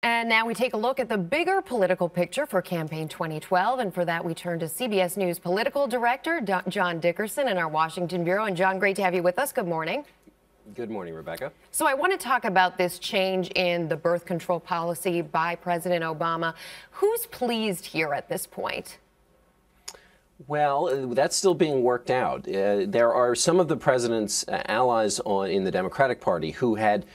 And now we take a look at the bigger political picture for campaign 2012. And for that, we turn to CBS News political director John Dickerson in our Washington bureau. And John, great to have you with us. Good morning. Good morning, Rebecca. So I want to talk about this change in the birth control policy by President Obama. Who's pleased here at this point? Well, that's still being worked out. There are some of the president's allies in the Democratic Party who had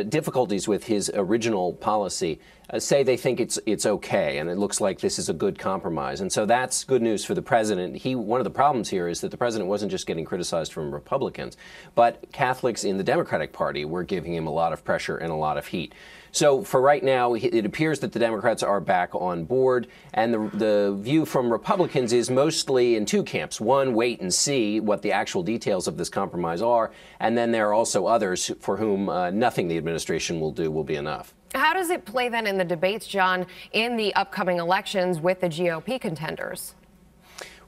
difficulties with his original policy say they think it's okay, and it looks like this is a good compromise. And so that's good news for the president. One of the problems here is that the president wasn't just getting criticized from Republicans, but Catholics in the Democratic Party were giving him a lot of pressure and a lot of heat. So for right now, it appears that the Democrats are back on board, and the view from Republicans is mostly in two camps. One, wait and see what the actual details of this compromise are, and then there are also others for whom nothing the administration will do will be enough. How does it play then in the debates, John, in the upcoming elections with the GOP contenders?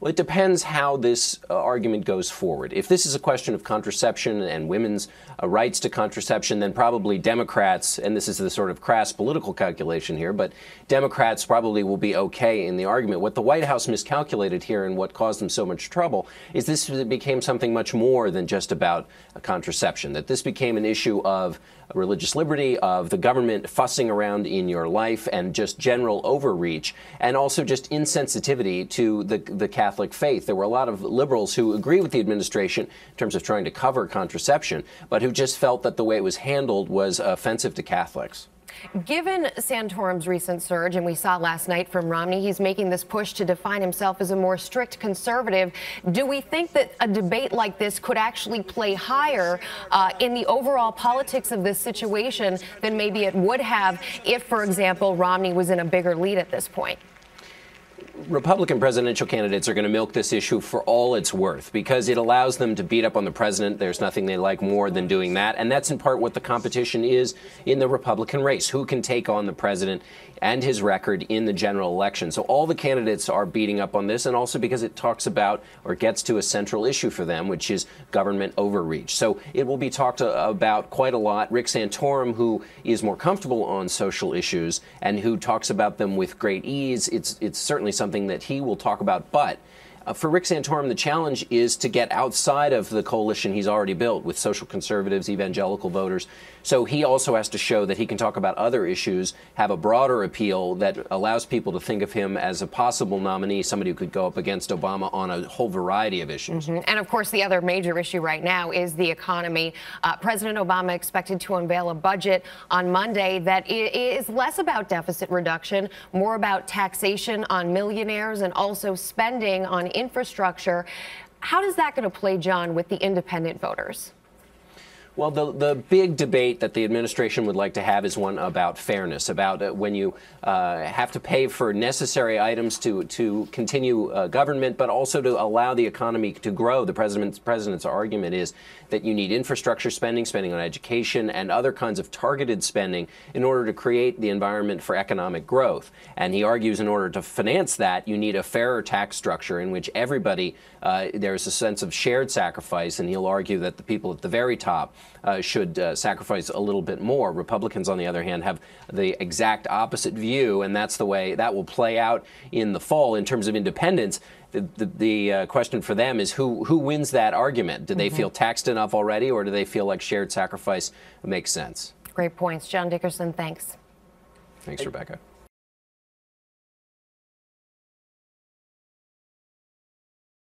Well, it depends how this argument goes forward. If this is a question of contraception and women's rights to contraception, then probably Democrats, and this is the sort of crass political calculation here, but Democrats probably will be okay in the argument. What the White House miscalculated here and what caused them so much trouble is this became something much more than just about contraception, that this became an issue of religious liberty, of the government fussing around in your life, and just general overreach, and also just insensitivity to the Catholic faith. There were a lot of liberals who agree with the administration in terms of trying to cover contraception, but who just felt that the way it was handled was offensive to Catholics. Given Santorum's recent surge, and we saw last night from Romney, he's making this push to define himself as a more strict conservative. Do we think that a debate like this could actually play higher in the overall politics of this situation than maybe it would have if, for example, Romney was in a bigger lead at this point? Republican presidential candidates are going to milk this issue for all it's worth because it allows them to beat up on the president. There's nothing they like more than doing that. And that's in part what the competition is in the Republican race. Who can take on the president and his record in the general election? So all the candidates are beating up on this, and also because it talks about or gets to a central issue for them, which is government overreach. So it will be talked about quite a lot. Rick Santorum, who is more comfortable on social issues and who talks about them with great ease, it's certainly something that he will talk about. But for Rick Santorum, the challenge is to get outside of the coalition he's already built with social conservatives, evangelical voters. So he also has to show that he can talk about other issues, have a broader appeal that allows people to think of him as a possible nominee, somebody who could go up against Obama on a whole variety of issues. And of course, the other major issue right now is the economy. President Obama expected to unveil a budget on Monday that is less about deficit reduction, more about taxation on millionaires and also spending on infrastructure. How is that going to play, John, with the independent voters? Well, the big debate that the administration would like to have is one about fairness, about when you have to pay for necessary items to continue government, but also to allow the economy to grow. The president's argument is that you need infrastructure spending, spending on education, and other kinds of targeted spending in order to create the environment for economic growth. And he argues in order to finance that, you need a fairer tax structure in which everybody, there's a sense of shared sacrifice, and he'll argue that the people at the very top should sacrifice a little bit more. Republicans, on the other hand, have the exact opposite view, and that's the way that will play out in the fall. In terms of independence, the question for them is who wins that argument? Do they feel taxed enough already, or do they feel like shared sacrifice makes sense? Great points. John Dickerson, thanks. Thanks, Rebecca.